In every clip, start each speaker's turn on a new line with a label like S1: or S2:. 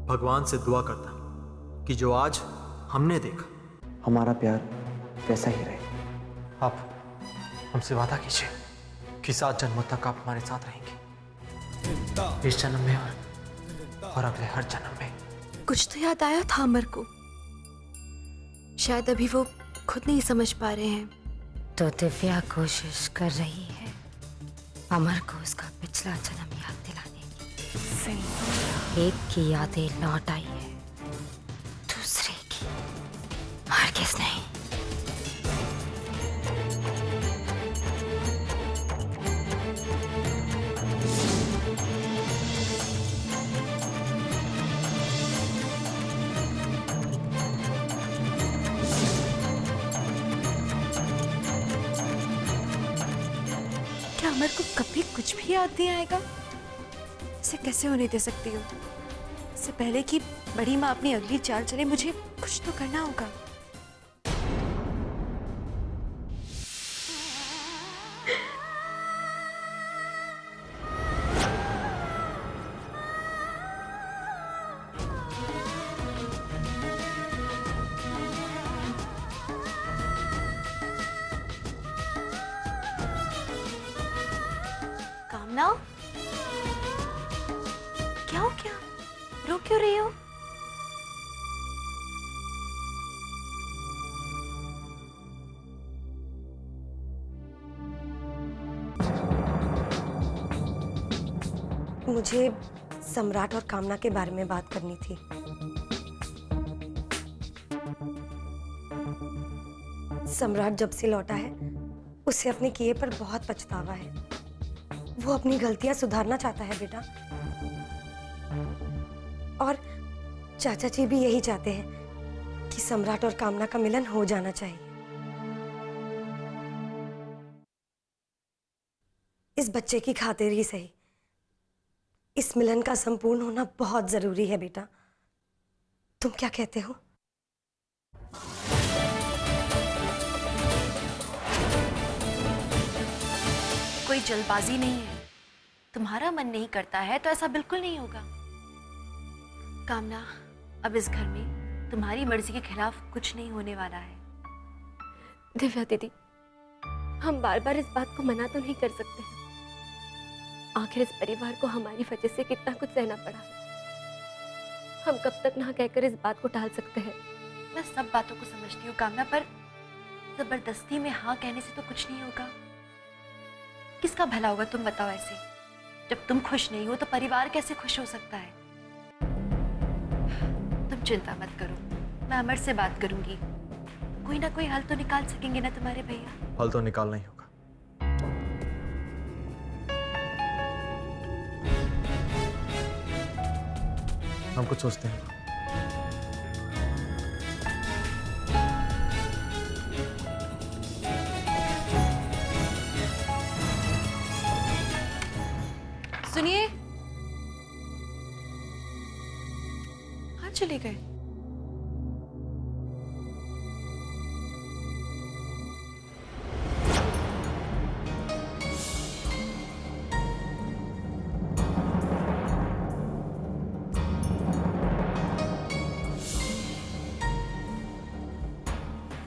S1: भगवान से दुआ करता हूं कि जो आज हमने देखा
S2: हमारा प्यार वैसा ही रहे।
S1: आप हमसे वादा कीजिए कि 7 जन्मों तक आप हमारे साथ रहेंगे, इस जन्म में और अगले हर जन्म में।
S3: कुछ तो याद आया था अमर को, शायद अभी वो खुद नहीं समझ पा रहे हैं।
S4: तो दिव्या कोशिश कर रही है अमर को उसका पिछला जन्म याद दिलाने की। सही। एक की यादें लौट आई है, दूसरे की हरगिज़ नहीं।
S3: क्या अमर को कभी कुछ भी याद नहीं आएगा? इसे कैसे होने दे सकती हूँ? इससे पहले कि बड़ी माँ अपनी अगली चाल चले, मुझे कुछ तो करना होगा। कामना, क्या हो क्या? रो क्यों रही हो?
S5: मुझे सम्राट और कामना के बारे में बात करनी थी। सम्राट जब से लौटा है उसे अपने किए पर बहुत पछतावा है। वो अपनी गलतियां सुधारना चाहता है बेटा, और चाचा जी भी यही चाहते हैं कि सम्राट और कामना का मिलन हो जाना चाहिए। इस बच्चे की खातिर ही सही, इस मिलन का संपूर्ण होना बहुत जरूरी है बेटा। तुम क्या कहते हो?
S3: कोई जल्दबाजी नहीं है। तुम्हारा मन नहीं करता है तो ऐसा बिल्कुल नहीं होगा। कामना, अब इस घर में तुम्हारी मर्जी के खिलाफ कुछ नहीं होने वाला है।
S6: दिव्या दीदी, हम बार बार इस बात को मना तो नहीं कर सकते हैं। आखिर इस परिवार को हमारी वजह से कितना कुछ सहना पड़ा है। हम कब तक ना कहकर इस बात को टाल सकते हैं?
S3: मैं सब बातों को समझती हूँ कामना, पर जबरदस्ती में हाँ कहने से तो कुछ नहीं होगा। किसका भला होगा तुम बताओ? ऐसे जब तुम खुश नहीं हो तो परिवार कैसे खुश हो सकता है? तुम चिंता मत करो, मैं अमर से बात करूंगी। कोई ना कोई हल तो निकाल सकेंगे ना तुम्हारे भैया।
S1: हल तो निकालना ही होगा। हम कुछ सोचते हैं।
S3: सुनिए, कहाँ चले गए?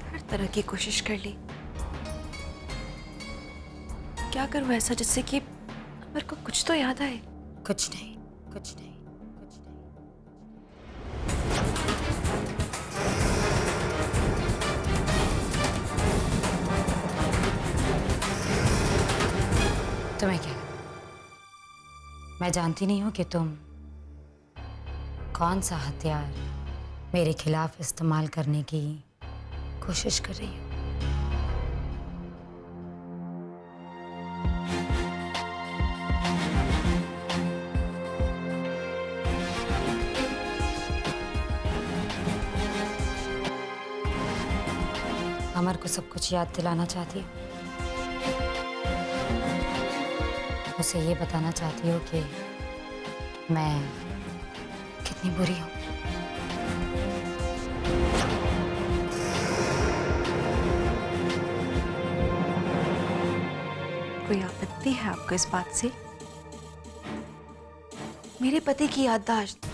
S3: हर तरह की कोशिश कर ली, क्या करूं ऐसा जिससे कि अमर को कुछ तो याद आए।
S4: कुछ नहीं, कुछ नहीं, कुछ नहीं। तुम्हें क्या लगा? मैं जानती नहीं हूं कि तुम कौन सा हथियार मेरे खिलाफ इस्तेमाल करने की कोशिश कर रही हो। अमर को सब कुछ याद दिलाना चाहती हो। उसे ये बताना चाहती हो कि मैं कितनी बुरी हूं।
S3: कोई आपत्ति है आपको इस बात से? मेरे पति की याददाश्त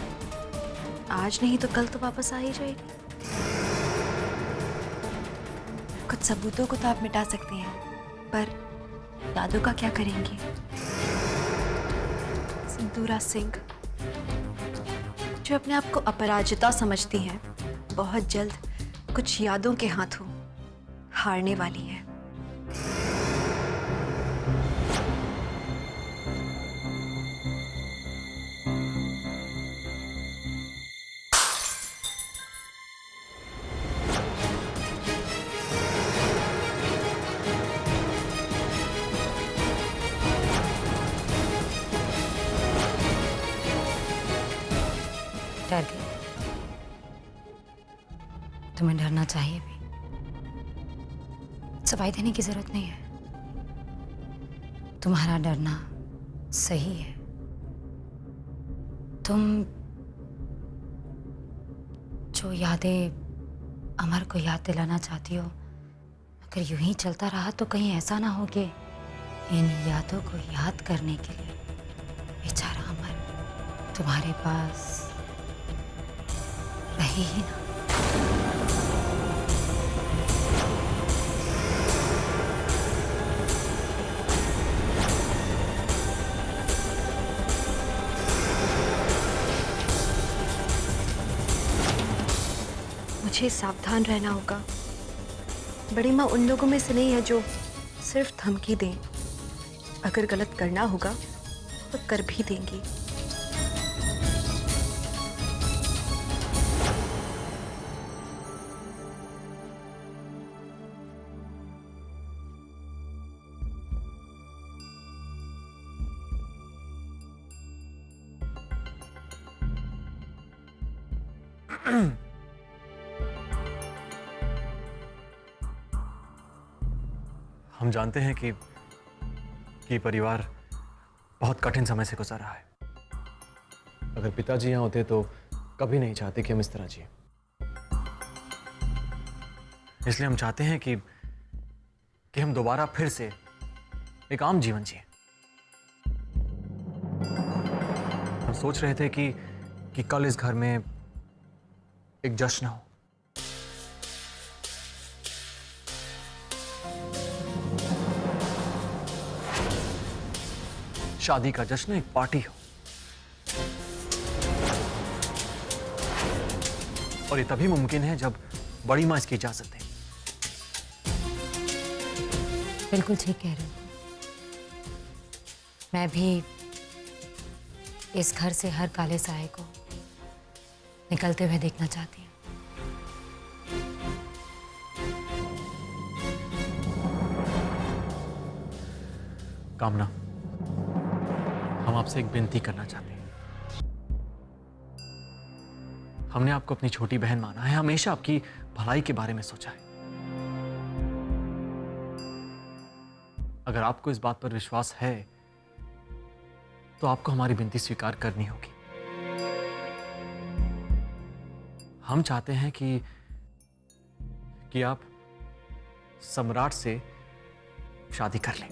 S3: आज नहीं तो कल तो वापस आ ही जाएगी। कुछ सबूतों को तो आप मिटा सकते हैं, पर यादों का क्या करेंगे? सिंदूरा सिंह, जो अपने आप को अपराजिता समझती हैं, बहुत जल्द कुछ यादों के हाथों हारने वाली है।
S4: डर गए? तुम्हें डरना चाहिए भी। सफाई देने की जरूरत नहीं है। तुम्हारा डरना सही है। तुम जो यादें अमर को याद दिलाना चाहती हो, अगर यूं ही चलता रहा तो कहीं ऐसा ना हो कि इन यादों को याद करने के लिए बेचारा अमर तुम्हारे पास रहे ही ना।
S3: मुझे सावधान रहना होगा। बड़ी माँ उन लोगों में से नहीं है जो सिर्फ धमकी दें। अगर गलत करना होगा तो कर भी देंगी।
S1: हम जानते हैं कि परिवार बहुत कठिन समय से गुजर रहा है। अगर पिताजी यहाँ होते तो कभी नहीं चाहते कि हम इस तरह जिए। इसलिए हम चाहते हैं कि हम दोबारा फिर से एक आम जीवन जिए। हम सोच रहे थे कि कल इस घर में एक जश्न हो। शादी का जश्न, एक पार्टी हो। और ये तभी मुमकिन है जब बड़ी मां इसकी इजाजत दे।
S4: बिल्कुल ठीक कह रहे हो। मैं भी इस घर से हर काले साए को निकलते हुए देखना चाहती हूँ।
S1: कामना, हम आपसे एक विनती करना चाहते हैं। हमने आपको अपनी छोटी बहन माना है, हमेशा आपकी भलाई के बारे में सोचा है। अगर आपको इस बात पर विश्वास है तो आपको हमारी विनती स्वीकार करनी होगी। हम चाहते हैं कि आप सम्राट से शादी कर लें।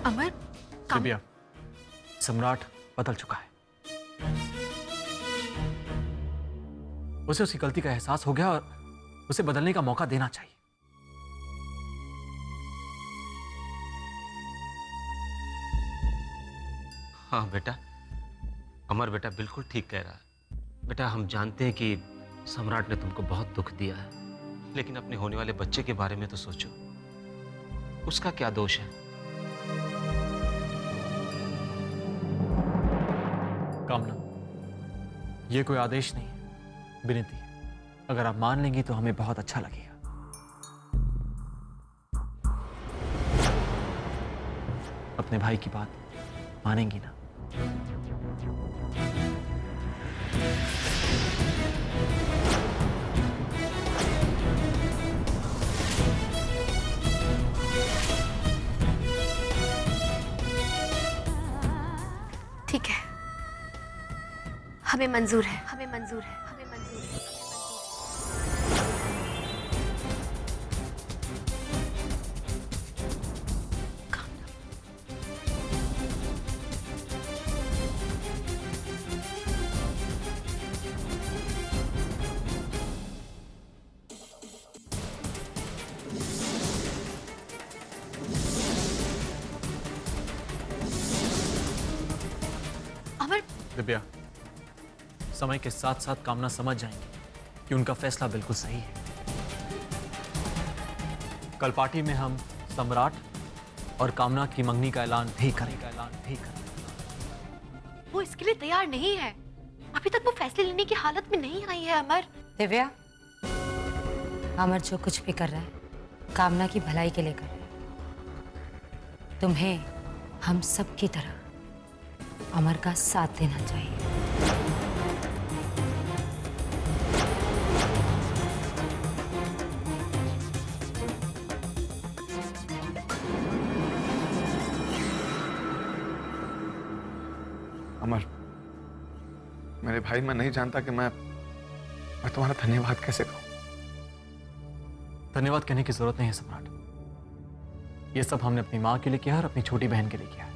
S3: अमर,
S1: दिव्या, सम्राट बदल चुका है। उसे उसकी गलती का एहसास हो गया और उसे बदलने का मौका देना चाहिए।
S7: हाँ बेटा, अमर बेटा बिल्कुल ठीक कह रहा है। बेटा, हम जानते हैं कि सम्राट ने तुमको बहुत दुख दिया है, लेकिन अपने होने वाले बच्चे के बारे में तो सोचो। उसका क्या दोष है?
S1: कामना, ये कोई आदेश नहीं है, विनती है। अगर आप मान लेंगी तो हमें बहुत अच्छा लगेगा। अपने भाई की बात मानेंगी ना?
S6: ठीक है, हमें मंजूर है, हमें मंजूर है, हमें मंजूर है।
S3: अमर,
S1: दिव्या, समय के साथ साथ कामना समझ जाएंगे कि उनका फैसला बिल्कुल सही है। कल पार्टी में हम सम्राट और कामना की मंगनी का ऐलान भी करेंगे।
S3: वो इसके लिए तैयार नहीं है। अभी तक वो फैसले लेने की हालत में नहीं आई है। अमर,
S4: दिव्या, अमर जो कुछ भी कर रहा है कामना की भलाई के लिए कर रहा है। तुम्हें हम सब की तरह अमर का साथ देना चाहिए।
S8: अमर, मेरे भाई, मैं नहीं जानता कि मैं तुम्हारा धन्यवाद कैसे कहूं।
S1: धन्यवाद कहने की जरूरत नहीं है सम्राट। ये सब हमने अपनी माँ के लिए किया और अपनी छोटी बहन के लिए किया है।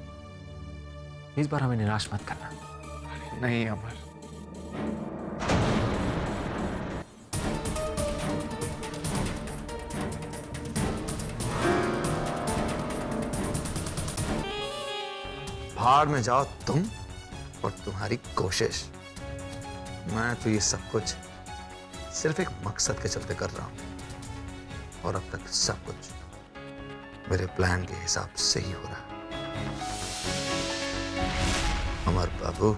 S1: इस बार हमें निराश मत करना।
S8: नहीं अमर,
S9: भाड़ में जाओ तुम और तुम्हारी कोशिश। मैं तो ये सब कुछ सिर्फ एक मकसद के चलते कर रहा हूं और अब तक सब कुछ मेरे प्लान के हिसाब से ही हो रहा है। अमर बाबू,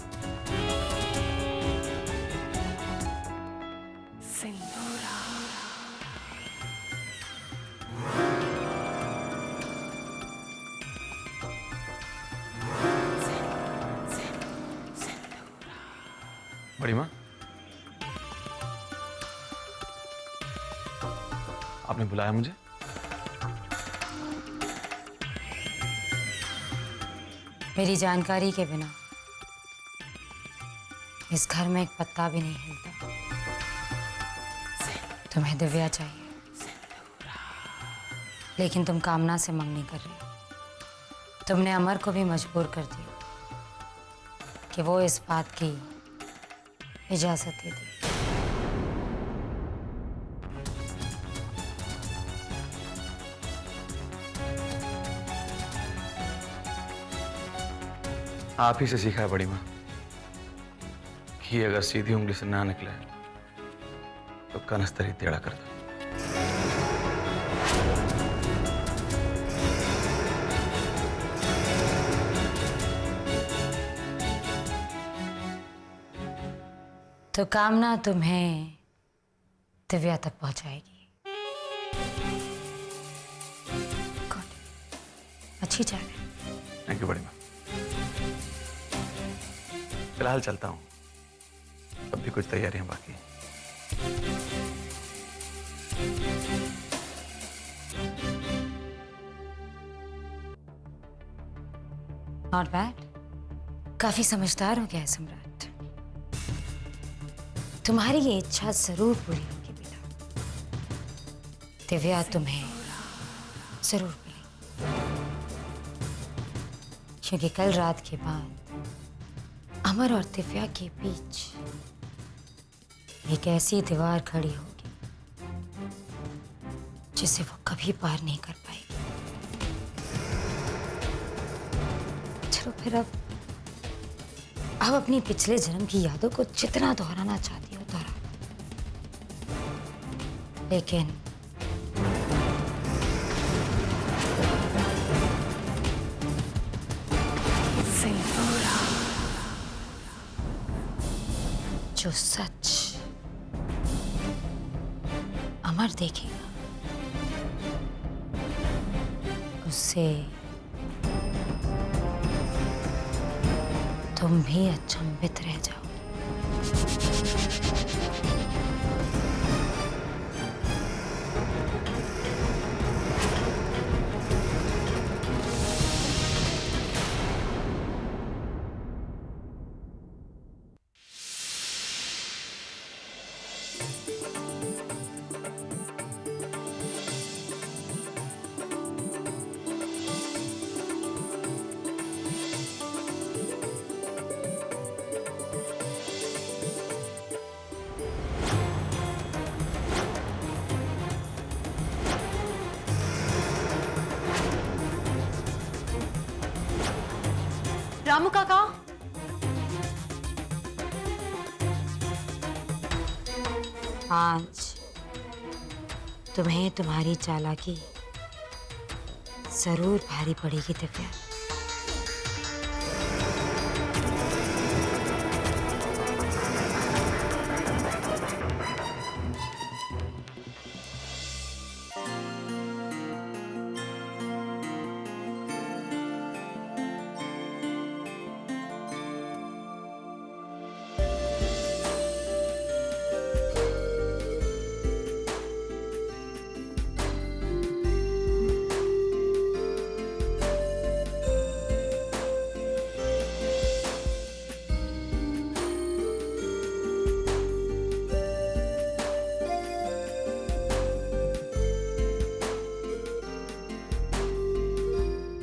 S8: बड़ी माँ, आपने बुलाया मुझे?
S4: मेरी जानकारी के बिना इस घर में एक पत्ता भी नहीं हिलता। तुम्हें दिव्या चाहिए, लेकिन तुम कामना से मंगनी कर रही हो। तुमने अमर को भी मजबूर कर दिया कि वो इस बात की इजाजत दे दी।
S8: आप ही से सीखा है बड़ी माँ कि अगर सीधी उंगली से ना निकले तो कनस्तर ही टेढ़ा कर दो।
S4: तो कामना तुम्हें दिव्या तक पहुंचाएगी। गुड, अच्छी चाल है।
S8: थैंक यू बड़ी माँ। फिलहाल चलता हूँ, अब भी कुछ तैयारियां बाकी हैं।
S4: नॉट बैड, काफी समझदार हो गया है सम्राट। तुम्हारी ये इच्छा जरूर पूरी होगी बेटा। दिव्या तुम्हें जरूर मिलेगी, क्योंकि कल रात के बाद अमर और दिव्या के बीच एक ऐसी दीवार खड़ी होगी जिसे वो कभी पार नहीं कर पाएगी। चलो फिर अब अपनी पिछले जन्म की यादों को जितना दोहराना चाहती हो दोहरा, लेकिन जो सच अमर देखेगा उससे तुम भी अचंभित रह जाओ।
S3: रामू काका,
S4: आज तुम्हें तुम्हारी चालाकी जरूर भारी पड़ेगी दिव्या।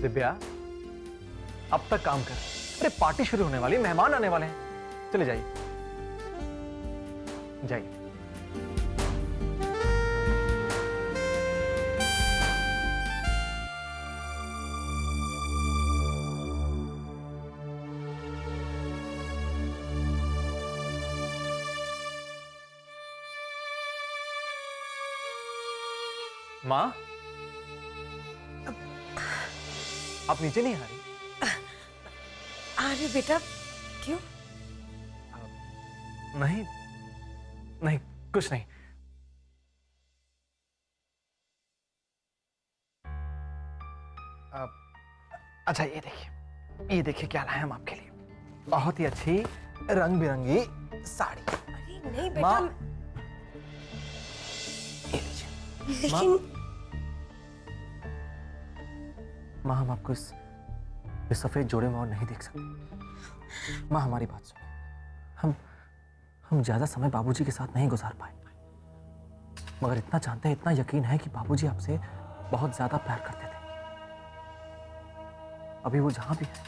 S1: दिव्या, अब तक काम कर। अरे पार्टी शुरू होने वाली है, मेहमान आने वाले हैं। चले जाइए जाइए। माँ, आप नीचे नहीं आ रही?
S5: आ रही बेटा, क्यों?
S1: नहीं नहीं, कुछ नहीं। अच्छा ये देखिए क्या लाए हम आपके लिए। बहुत ही अच्छी रंग बिरंगी साड़ी।
S5: अरे नहीं बेटा,
S1: माँ, ये लीजिए।
S5: लेकिन
S1: माँ, हम आपको इस सफेद जोड़े में और नहीं देख सकते। माँ, हमारी बात सुनिए। हम ज्यादा समय बाबूजी के साथ नहीं गुजार पाए, मगर इतना जानते हैं, इतना यकीन है कि बाबूजी आपसे बहुत ज्यादा प्यार करते थे। अभी वो जहां भी है,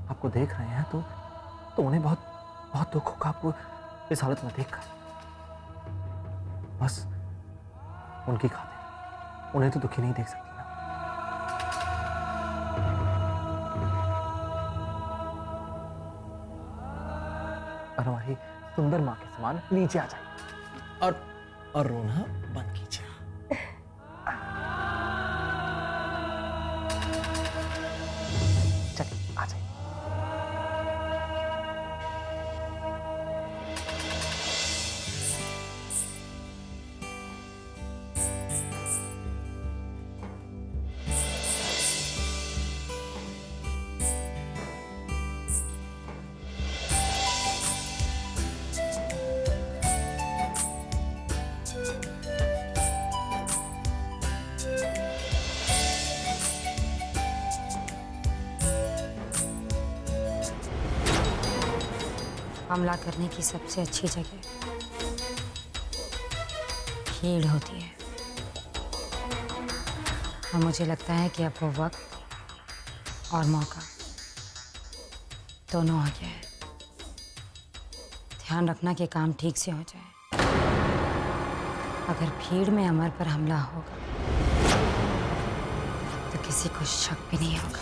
S1: आपको देख रहे हैं तो उन्हें बहुत बहुत दुख होगा आपको इस हालत में देखकर। बस उनकी खातिर उन्हें तो दुखी नहीं देख सकती ना। और हमारी सुंदर माँ के समान नीचे आ जाइए और रोना बंद कीजिए। चलिए आ जाइए।
S4: हमला करने की सबसे अच्छी जगह भीड़ होती है, और मुझे लगता है कि अब वो वक्त और मौका दोनों आ गया है। ध्यान रखना कि काम ठीक से हो जाए। अगर भीड़ में अमर पर हमला होगा तो किसी को शक भी नहीं होगा।